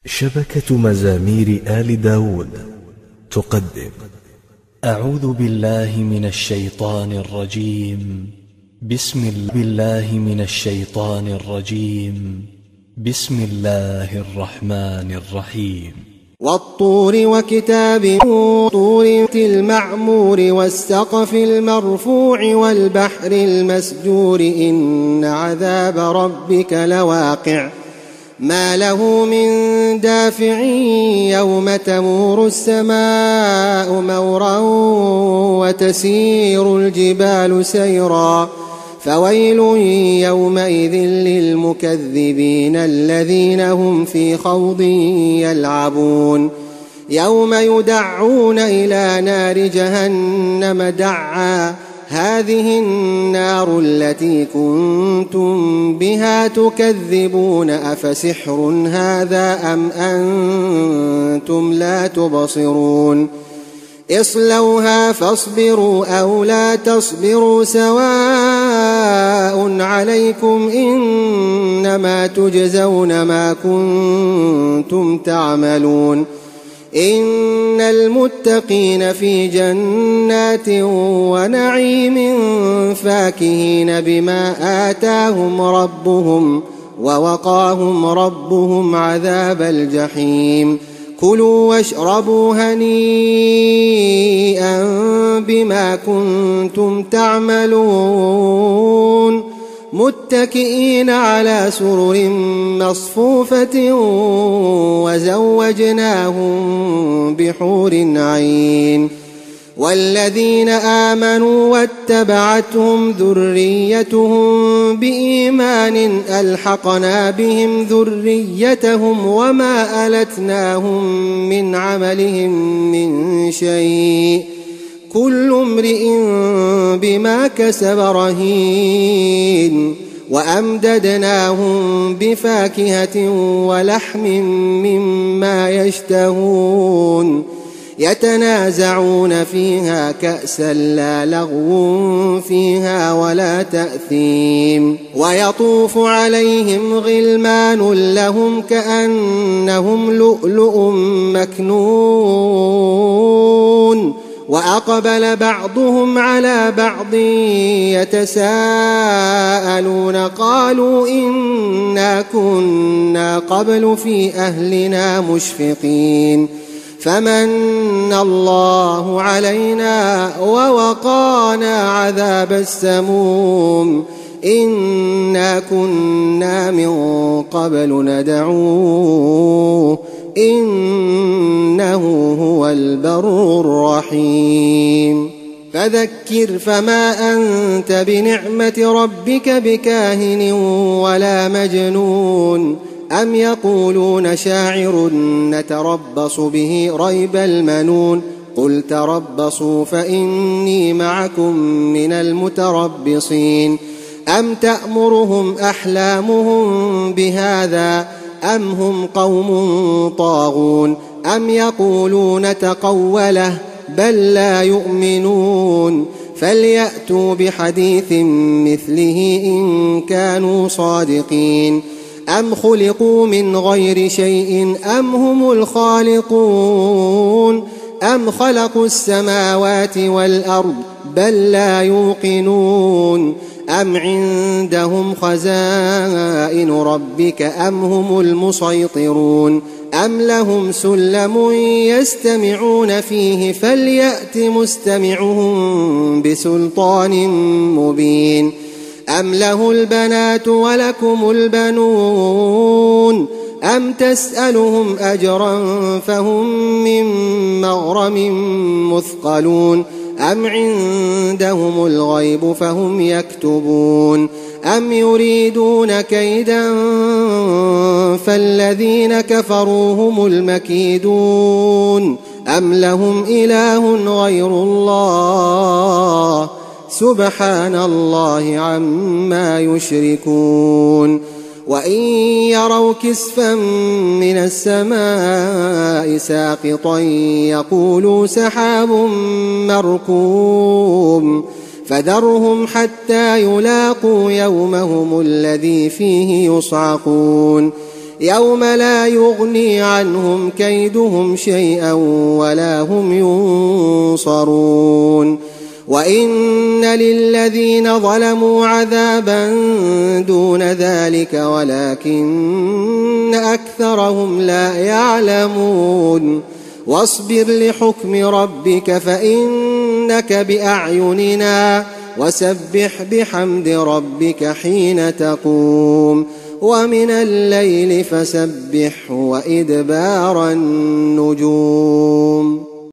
شبكة مزامير آل داود تقدم. أعوذ بالله من الشيطان الرجيم. بسم الله الرحمن الرحيم. والطور وكتاب طور المعمور والسقف المرفوع والبحر المسجور إن عذاب ربك لواقع ما له من دافع يوم تمور السماء مورا وتسير الجبال سيرا فويل يومئذ للمكذبين الذين هم في خوض يلعبون يوم يدعون إلى نار جهنم دعا هذه النار التي كنتم بها تكذبون أفسحر هذا أم أنتم لا تبصرون اصلوها فاصبروا أو لا تصبروا سواء عليكم إنما تجزون ما كنتم تعملون إن المتقين في جنات ونعيم فاكهين بما آتاهم ربهم ووقاهم ربهم عذاب الجحيم كلوا واشربوا هنيئا بما كنتم تعملون متكئين على سرر مصفوفة وزوجناهم بحور عين والذين آمنوا واتبعتهم ذريتهم بإيمان ألحقنا بهم ذريتهم وما ألتناهم من عملهم من شيء كل امرئ بما كسب رهين وأمددناهم بفاكهة ولحم مما يشتهون يتنازعون فيها كأسا لا لغو فيها ولا تأثيم ويطوف عليهم غلمان لهم كأنهم لؤلؤ مكنون وأقبل بعضهم على بعض يتساءلون قالوا إنا كنا قبل في أهلنا مشفقين فمن الله علينا ووقانا عذاب السموم إنا كنا من قبل ندعوه إنه هو البر الرحيم فذكر فما أنت بنعمة ربك بكاهن ولا مجنون أم يقولون شاعر نتربص به ريب المنون قل تربصوا فإني معكم من المتربصين أم تأمرهم أحلامهم بهذا أم هم قوم طاغون أم يقولون تقوله بل لا يؤمنون فليأتوا بحديث مثله إن كانوا صادقين أم خلقوا من غير شيء أم هم الخالقون أم خلقوا السماوات والأرض بل لا يوقنون أم عندهم خزائن ربك أم هم المسيطرون أم لهم سلم يستمعون فيه فليأت مستمعهم بسلطان مبين أم له البنات ولكم البنون أم تسألهم أجرا فهم من مغرم مثقلون أم عندهم الغيب فهم يكتبون أم يريدون كيدا فالذين كفروا هم المكيدون أم لهم إله غير الله سبحان الله عما يشركون وإن يروا كسفا من السماء ساقطا يقولوا سحاب مركوم فذرهم حتى يلاقوا يومهم الذي فيه يصعقون يوم لا يغني عنهم كيدهم شيئا ولا هم ينصرون وإن للذين ظلموا عذابا دون ذلك ولكن أكثرهم لا يعلمون واصبر لحكم ربك فإنك بأعيننا وسبح بحمد ربك حين تقوم ومن الليل فسبح وإدبار النجوم